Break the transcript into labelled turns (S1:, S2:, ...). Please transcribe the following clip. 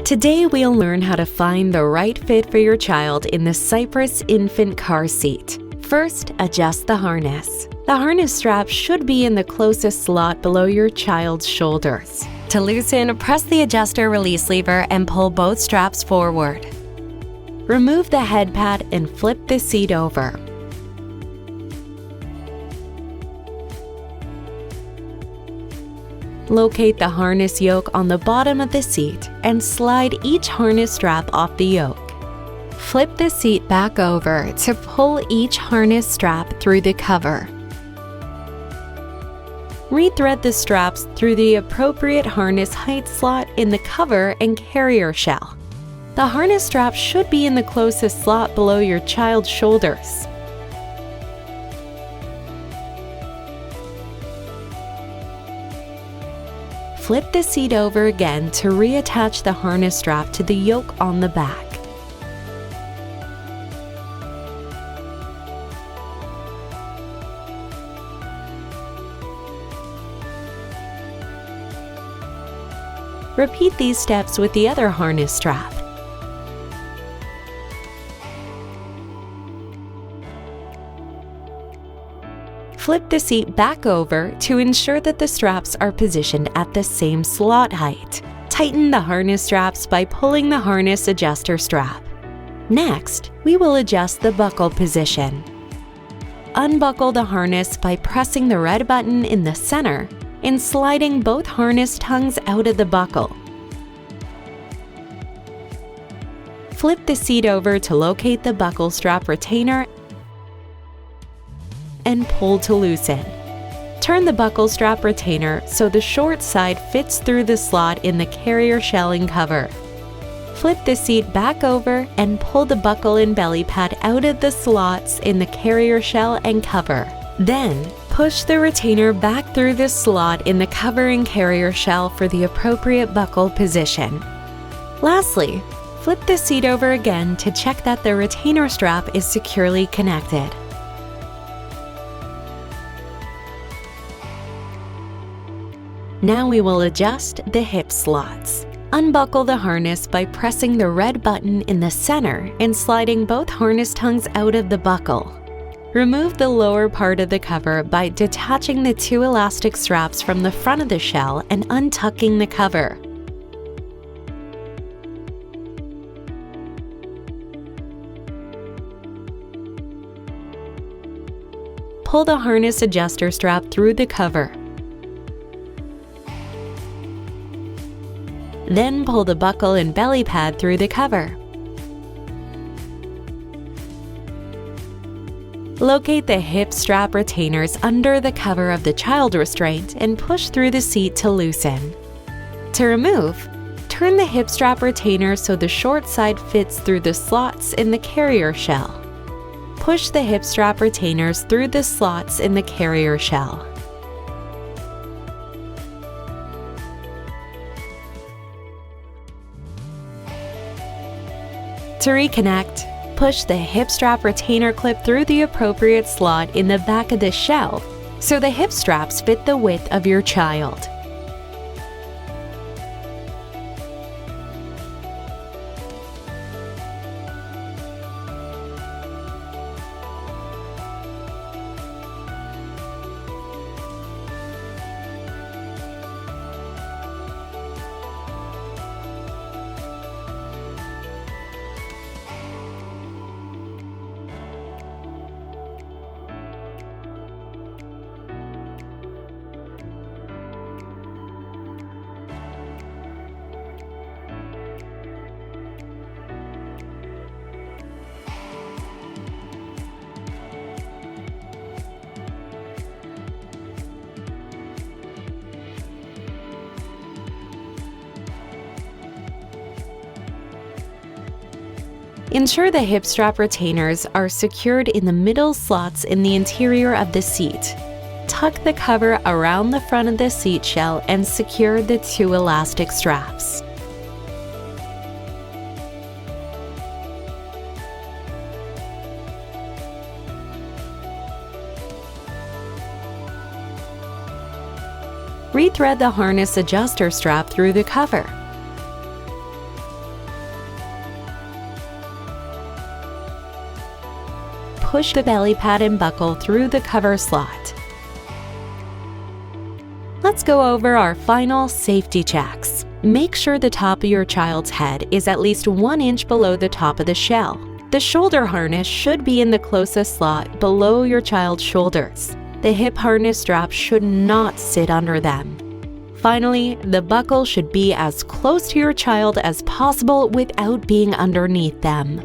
S1: Today we'll learn how to find the right fit for your child in the Cypress infant car seat. First, adjust the harness. The harness strap should be in the closest slot below your child's shoulders. To loosen, press the adjuster release lever and pull both straps forward. Remove the head pad and flip the seat over. Locate the harness yoke on the bottom of the seat and slide each harness strap off the yoke. Flip the seat back over to pull each harness strap through the cover. Rethread the straps through the appropriate harness height slot in the cover and carrier shell. The harness strap should be in the closest slot below your child's shoulders. Flip the seat over again to reattach the harness strap to the yoke on the back. Repeat these steps with the other harness strap. Flip the seat back over to ensure that the straps are positioned at the same slot height. Tighten the harness straps by pulling the harness adjuster strap. Next, we will adjust the buckle position. Unbuckle the harness by pressing the red button in the center and sliding both harness tongues out of the buckle. Flip the seat over to locate the buckle strap retainer and pull to loosen. Turn the buckle strap retainer so the short side fits through the slot in the carrier shell and cover. Flip the seat back over and pull the buckle and belly pad out of the slots in the carrier shell and cover. Then, push the retainer back through the slot in the cover and carrier shell for the appropriate buckle position. Lastly, flip the seat over again to check that the retainer strap is securely connected. Now we will adjust the hip slots. Unbuckle the harness by pressing the red button in the center and sliding both harness tongues out of the buckle. Remove the lower part of the cover by detaching the two elastic straps from the front of the shell and untucking the cover. Pull the harness adjuster strap through the cover. Then pull the buckle and belly pad through the cover. Locate the hip strap retainers under the cover of the child restraint and push through the seat to loosen. To remove, turn the hip strap retainer so the short side fits through the slots in the carrier shell. Push the hip strap retainers through the slots in the carrier shell. To reconnect, push the hip strap retainer clip through the appropriate slot in the back of the shell so the hip straps fit the width of your child. Ensure the hip strap retainers are secured in the middle slots in the interior of the seat. Tuck the cover around the front of the seat shell and secure the two elastic straps. Rethread the harness adjuster strap through the cover. Push the belly pad and buckle through the cover slot. Let's go over our final safety checks. Make sure the top of your child's head is at least 1 inch below the top of the shell. The shoulder harness should be in the closest slot below your child's shoulders. The hip harness strap should not sit under them. Finally, the buckle should be as close to your child as possible without being underneath them.